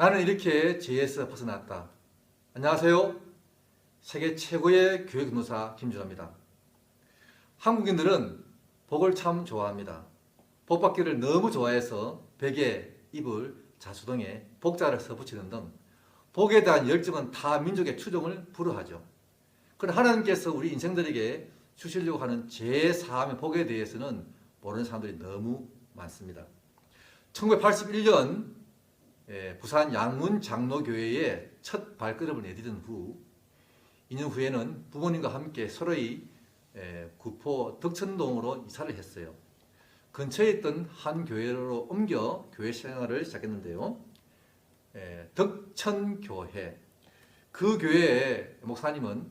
나는 이렇게 죄에서 벗어났다. 안녕하세요. 세계 최고의 교회 근무사 김준호입니다. 한국인들은 복을 참 좋아합니다. 복 받기를 너무 좋아해서 벽에, 이불, 자수등에 복자를 써붙이는 등 복에 대한 열정은 타 민족의 추종을 불허하죠. 그러나 하나님께서 우리 인생들에게 주시려고 하는 제4함의 복에 대해서는 모르는 사람들이 너무 많습니다. 1981년 부산 양문 장로교회에 첫 발걸음을 내디딘 후 2년 후에는 부모님과 함께 서로의 구포 덕천동으로 이사를 했어요. 근처에 있던 한 교회로 옮겨 교회 생활을 시작했는데요. 덕천교회, 그 교회의 목사님은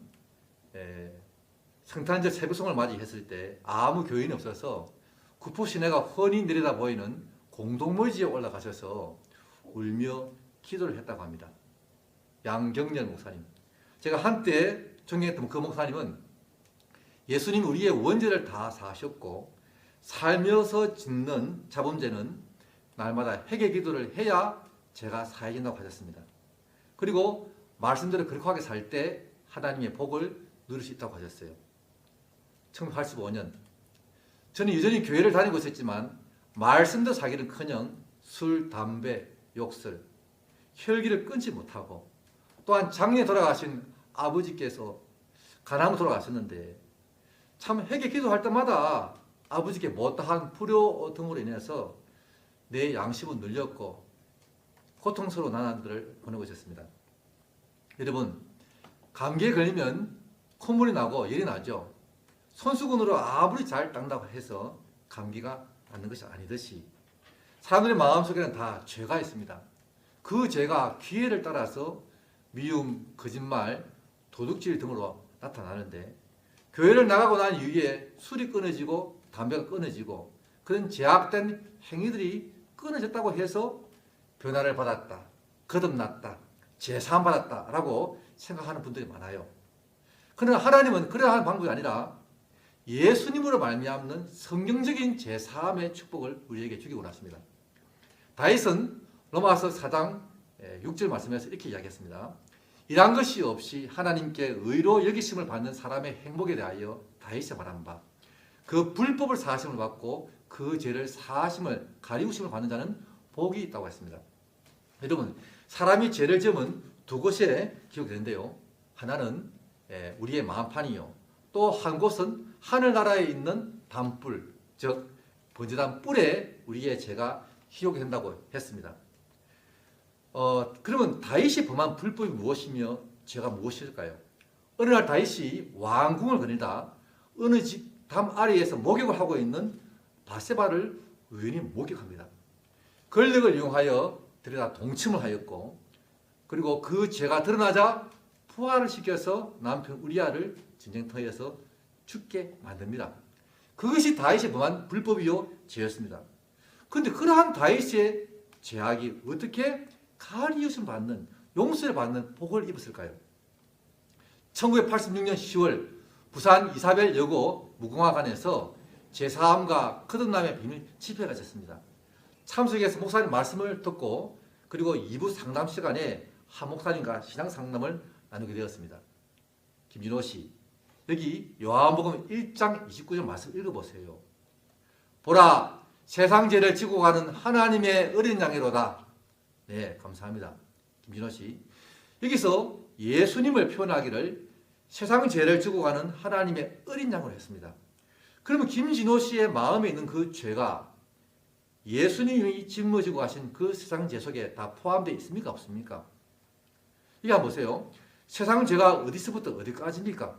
성탄절 새벽송을 맞이했을 때 아무 교인이 없어서 구포 시내가 훤히 내려다 보이는 공동묘지에 올라가셔서 울며 기도를 했다고 합니다. 양경렬 목사님. 제가 한때 존경했던 그 목사님은 예수님이 우리의 원죄를 다 사하셨고 살면서 짓는 자범죄는 날마다 회개 기도를 해야 죄가 사해진다고 하셨습니다. 그리고 말씀대로 거룩하게 살 때 하나님의 복을 누릴 수 있다고 하셨어요. 1985년 저는 여전히 교회를 다니고 있었지만 말씀대로 살기는커녕 술, 담배, 욕설, 혈기를 끊지 못하고 또한 장년에 돌아가신 아버지께서 가나안으로 돌아가셨는데 참 회개 기도할 때마다 아버지께 못다한 불효 등으로 인해서 내 양심은 눌렸고 고통스러운 나날들을 보내고 있었습니다. 여러분, 감기에 걸리면 콧물이 나고 열이 나죠. 손수건으로 아무리 잘 닦는다고 해서 감기가 낫는 것이 아니듯이 사람들의 마음속에는 다 죄가 있습니다. 그 죄가 기회를 따라서 미움, 거짓말, 도둑질 등으로 나타나는데 교회를 나가고 난 이후에 술이 끊어지고 담배가 끊어지고 그런 제약된 행위들이 끊어졌다고 해서 변화를 받았다, 거듭났다, 제사함 받았다라고 생각하는 분들이 많아요. 그러나 하나님은 그러한 방법이 아니라 예수님으로 말미암는 성경적인 제사함의 축복을 우리에게 주기고 하십니다. 다윗은 로마서 4장 6절 말씀에서 이렇게 이야기했습니다. 이란 것이 없이 하나님께 의로 여기심을 받는 사람의 행복에 대하여 다윗이 말한 바 그 불법을 사하심을 받고 그 죄를 사하심을 가리우심을 받는 자는 복이 있다고 했습니다. 여러분, 사람이 죄를 지으면 두 곳에 기록되는데요. 하나는 우리의 마음판이요. 또 한 곳은 하늘나라에 있는 담불, 즉 번제단 뿔에 우리의 죄가 기록이 된다고 했습니다. 그러면 다윗이 범한 불법이 무엇이며 죄가 무엇일까요? 어느 날 다윗이 왕궁을 거닐다 어느 집 담 아래에서 목욕을 하고 있는 바세바를 우연히 목격합니다. 권력을 이용하여 들여다 동침을 하였고 그리고 그 죄가 드러나자 부활을 시켜서 남편 우리아를 전쟁터에서 죽게 만듭니다. 그것이 다윗이 범한 불법이요 죄였습니다. 그런데 그러한 다윗의 죄악이 어떻게 가리우심 받는 용서를 받는 복을 입었을까요? 1986년 10월 부산 이사벨 여고 무궁화관에서 제사함과 거듭남의 비밀 집회가 있었습니다. 참석해서 목사님 말씀을 듣고 그리고 2부 상담 시간에 한 목사님과 신앙 상담을 나누게 되었습니다. 김진호 씨, 여기 요한복음 1장 29절 말씀 읽어보세요. 보라, 세상 죄를 지고 가는 하나님의 어린 양이로다. 네, 감사합니다. 김진호 씨. 여기서 예수님을 표현하기를 세상 죄를 지고 가는 하나님의 어린 양으로 했습니다. 그러면 김진호 씨의 마음에 있는 그 죄가 예수님이 짊어지고 가신 그 세상 죄 속에 다 포함되어 있습니까? 없습니까? 이게 한번 보세요. 세상 죄가 어디서부터 어디까지입니까?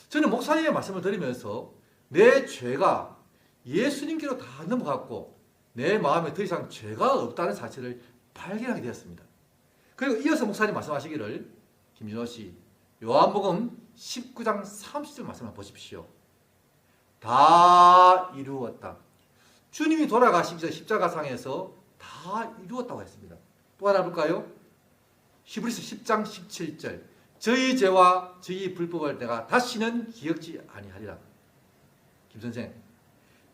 저는 목사님의 말씀을 들으면서 내 죄가 예수님께로 다 넘어갔고 내 마음에 더 이상 죄가 없다는 사실을 발견하게 되었습니다. 그리고 이어서 목사님 말씀하시기를 김진호 씨, 요한복음 19장 30절 말씀을 보십시오. 다 이루었다. 주님이 돌아가시기 전 십자가상에서 다 이루었다고 했습니다. 또 하나 볼까요? 히브리서 10장 17절. 저희 죄와 저희 불법을 내가 다시는 기억지 아니하리라. 김선생,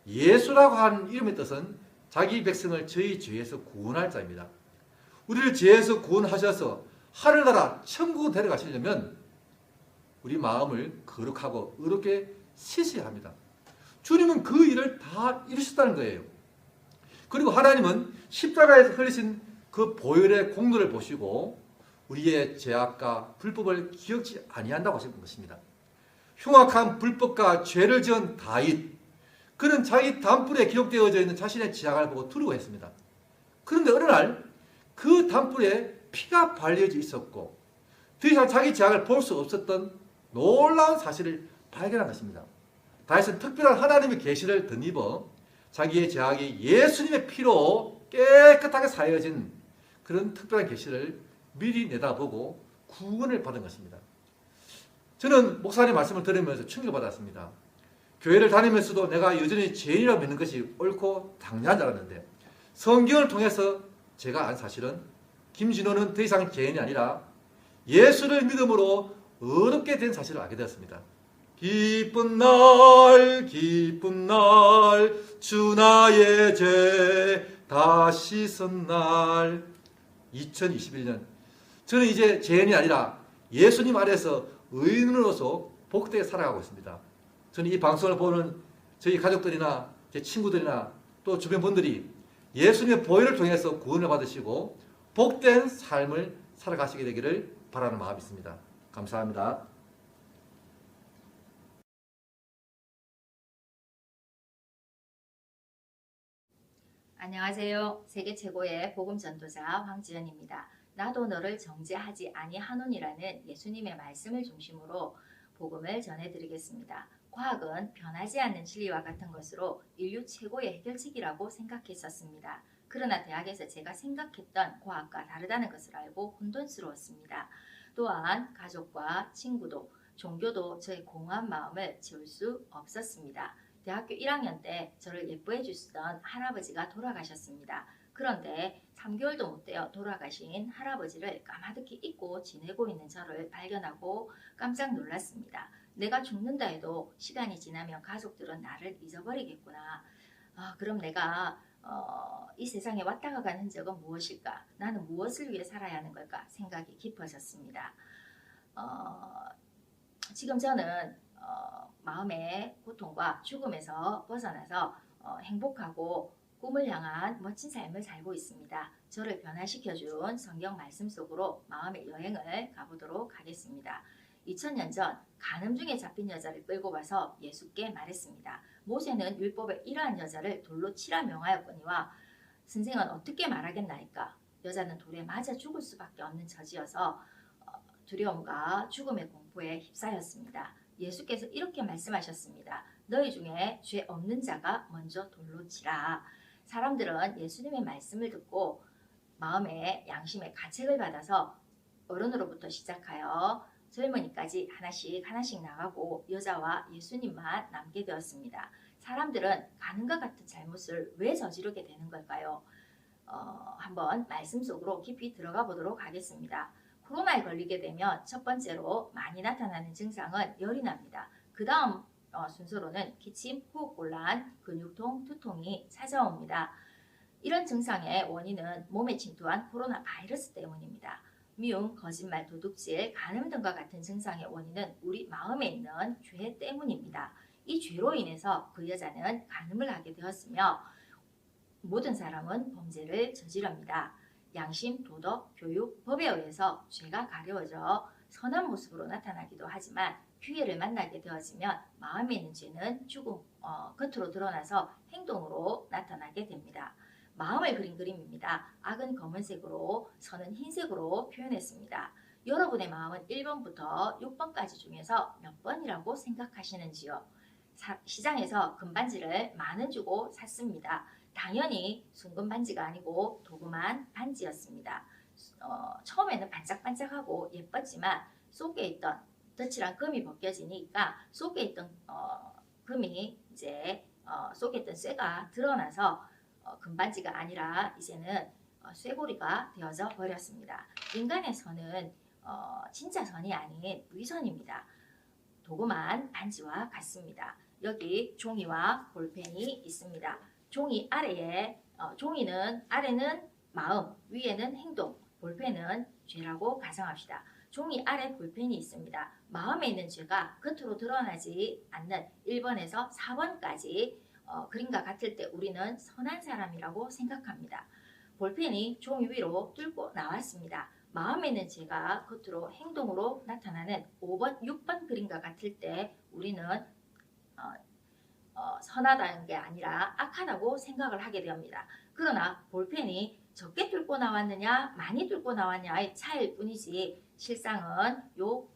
예수라고 하는 이름의 뜻은 자기 백성을 저희 죄에서 구원할 자입니다. 우리를 죄에서 구원하셔서 하늘나라 천국으로 데려가시려면 우리 마음을 거룩하고 의롭게 씻어야 합니다. 주님은 그 일을 다 이루셨다는 거예요. 그리고 하나님은 십자가에서 흘리신 그 보혈의 공로를 보시고 우리의 죄악과 불법을 기억지 아니한다고 하신 것입니다. 흉악한 불법과 죄를 지은 다윗, 그는 자기 단불에 기록되어져 있는 자신의 죄악을 보고 두려워했습니다. 그런데 어느 날 그 단불에 피가 발려져 있었고 더 이상 자기 죄악을 볼 수 없었던 놀라운 사실을 발견한 것입니다. 다윗은 특별한 하나님의 계시를 덧입어 자기의 죄악이 예수님의 피로 깨끗하게 사여진 그런 특별한 계시를 미리 내다보고 구원을 받은 것입니다. 저는 목사님 말씀을 들으면서 충격받았습니다. 교회를 다니면서도 내가 여전히 죄인이라고 믿는 것이 옳고 당연한 줄 알았는데 성경을 통해서 제가 안 사실은 김진호는 더 이상 죄인이 아니라 예수를 믿음으로 어렵게 된 사실을 알게 되었습니다. 기쁜 날 주 나의 죄 다 씻은 날 2021년 저는 이제 죄인이 아니라 예수님 아래서 의인으로서 복되게 살아가고 있습니다. 저는 이 방송을 보는 저희 가족들이나 제 친구들이나 또 주변 분들이 예수님의 보혈을 통해서 구원을 받으시고 복된 삶을 살아가시게 되기를 바라는 마음이 있습니다. 감사합니다. 안녕하세요. 세계 최고의 복음 전도자 황지연입니다. 나도 너를 정죄하지 아니하노니라는 예수님의 말씀을 중심으로 복음을 전해드리겠습니다. 과학은 변하지 않는 진리와 같은 것으로 인류 최고의 해결책이라고 생각했었습니다. 그러나 대학에서 제가 생각했던 과학과 다르다는 것을 알고 혼돈스러웠습니다. 또한 가족과 친구도 종교도 저의 공허한 마음을 채울 수 없었습니다. 대학교 1학년 때 저를 예뻐해 주시던 할아버지가 돌아가셨습니다. 그런데 3개월도 못 되어 돌아가신 할아버지를 까마득히 잊고 지내고 있는 저를 발견하고 깜짝 놀랐습니다. 내가 죽는다 해도 시간이 지나면 가족들은 나를 잊어버리겠구나. 그럼 내가 이 세상에 왔다가 간 흔적은 무엇일까? 나는 무엇을 위해 살아야 하는 걸까? 생각이 깊어졌습니다. 지금 저는 마음의 고통과 죽음에서 벗어나서 행복하고 꿈을 향한 멋진 삶을 살고 있습니다. 저를 변화시켜준 성경 말씀 속으로 마음의 여행을 가보도록 하겠습니다. 2000년 전 간음 중에 잡힌 여자를 끌고 와서 예수께 말했습니다. 모세는 율법의 이러한 여자를 돌로 치라 명하였거니와 선생은 어떻게 말하겠나이까? 여자는 돌에 맞아 죽을 수밖에 없는 처지여서 두려움과 죽음의 공포에 휩싸였습니다. 예수께서 이렇게 말씀하셨습니다. 너희 중에 죄 없는 자가 먼저 돌로 치라. 사람들은 예수님의 말씀을 듣고 마음의 양심의 가책을 받아서 어른으로부터 시작하여 젊은이까지 하나씩 나가고 여자와 예수님만 남게 되었습니다. 사람들은 가늠과 같은 잘못을 왜 저지르게 되는 걸까요? 한번 말씀 속으로 깊이 들어가 보도록 하겠습니다. 코로나에 걸리게 되면 첫 번째로 많이 나타나는 증상은 열이 납니다. 그 다음 순서로는 기침, 호흡곤란, 근육통, 두통이 찾아옵니다. 이런 증상의 원인은 몸에 침투한 코로나 바이러스 때문입니다. 미움, 거짓말, 도둑질, 간음 등과 같은 증상의 원인은 우리 마음에 있는 죄 때문입니다. 이 죄로 인해서 그 여자는 간음을 하게 되었으며 모든 사람은 범죄를 저지릅니다. 양심, 도덕, 교육, 법에 의해서 죄가 가려워져 선한 모습으로 나타나기도 하지만 기회를 만나게 되어지면 마음에 있는 죄는 겉으로 드러나서 행동으로 나타나게 됩니다. 마음을 그린 그림입니다. 악은 검은색으로, 선은 흰색으로 표현했습니다. 여러분의 마음은 1번부터 6번까지 중에서 몇 번이라고 생각하시는지요? 시장에서 금반지를 10,000원 주고 샀습니다. 당연히 순금 반지가 아니고 도금한 반지였습니다. 처음에는 반짝반짝하고 예뻤지만 속에 있던 덧칠한 금이 벗겨지니까 속에 있던 금이 이제 속에 있던 쇠가 드러나서 금반지가 아니라 이제는 쇠고리가 되어져 버렸습니다. 인간의 선은 진짜 선이 아닌 위선입니다. 도금한 반지와 같습니다. 여기 종이와 볼펜이 있습니다. 종이 아래에 종이는 아래는 마음, 위에는 행동, 볼펜은 죄라고 가정합시다. 종이 아래 볼펜이 있습니다. 마음에 있는 죄가 겉으로 드러나지 않는 1번에서 4번까지 그림과 같을 때 우리는 선한 사람이라고 생각합니다. 볼펜이 종이 위로 뚫고 나왔습니다. 마음에 있는 죄가 겉으로 행동으로 나타나는 5번, 6번 그림과 같을 때 우리는 선하다는 게 아니라 악하다고 생각을 하게 됩니다. 그러나 볼펜이 적게 뚫고 나왔느냐 많이 뚫고 나왔냐의 차이일 뿐이지 실상은 요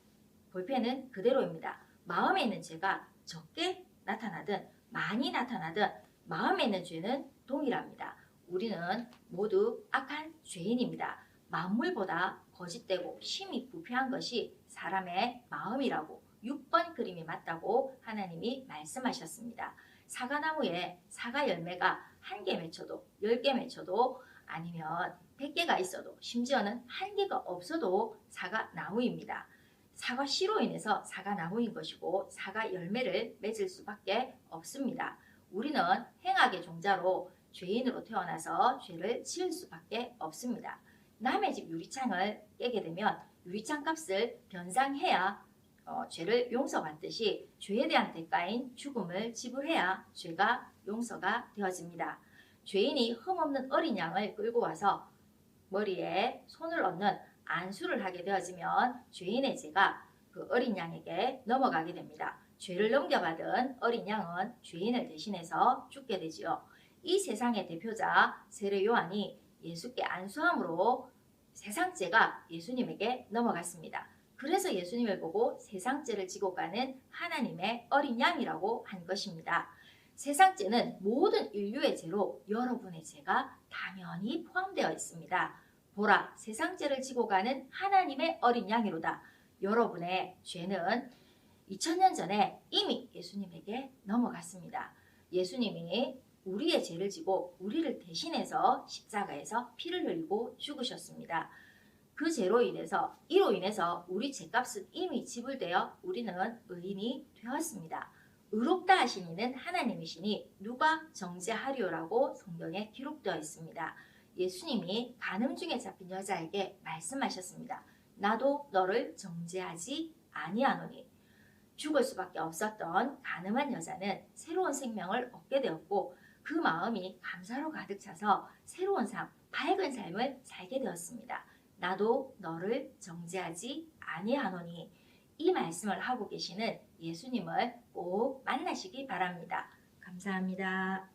볼펜은 그대로입니다. 마음에 있는 죄가 적게 나타나든 많이 나타나든 마음에 있는 죄는 동일합니다. 우리는 모두 악한 죄인입니다. 만물보다 거짓되고 심히 부패한 것이 사람의 마음이라고 6번 그림이 맞다고 하나님이 말씀하셨습니다. 사과나무에 사과 열매가 1개 맺혀도 10개 맺혀도 아니면 100개가 있어도 심지어는 1개가 없어도 사과나무입니다. 사과 씨로 인해서 사과나무인 것이고 사과 열매를 맺을 수밖에 없습니다. 우리는 행악의 종자로 죄인으로 태어나서 죄를 지을 수밖에 없습니다. 남의 집 유리창을 깨게 되면 유리창 값을 변상해야 죄를 용서받듯이 죄에 대한 대가인 죽음을 지불해야 죄가 용서가 되어집니다. 죄인이 흠없는 어린 양을 끌고 와서 머리에 손을 얹는 안수를 하게 되어지면 죄인의 죄가 그 어린 양에게 넘어가게 됩니다. 죄를 넘겨받은 어린 양은 죄인을 대신해서 죽게 되지요. 이 세상의 대표자 세례 요한이 예수께 안수함으로 세상 죄가 예수님에게 넘어갔습니다. 그래서 예수님을 보고 세상 죄를 지고 가는 하나님의 어린 양이라고 한 것입니다. 세상 죄는 모든 인류의 죄로 여러분의 죄가 당연히 포함되어 있습니다. 보라, 세상 죄를 지고 가는 하나님의 어린 양이로다. 여러분의 죄는 2000년 전에 이미 예수님에게 넘어갔습니다. 예수님이 우리의 죄를 지고 우리를 대신해서 십자가에서 피를 흘리고 죽으셨습니다. 그 죄로 인해서 이로 인해서 우리 죄값은 이미 지불되어 우리는 의인이 되었습니다. 의롭다 하신 이는 하나님이시니 누가 정죄하리오라고 성경에 기록되어 있습니다. 예수님이 간음 중에 잡힌 여자에게 말씀하셨습니다. 나도 너를 정죄하지 아니하노니. 죽을 수밖에 없었던 간음한 여자는 새로운 생명을 얻게 되었고 그 마음이 감사로 가득 차서 새로운 삶, 밝은 삶을 살게 되었습니다. 나도 너를 정죄하지 아니하노니. 이 말씀을 하고 계시는 예수님을 꼭 만나시기 바랍니다. 감사합니다.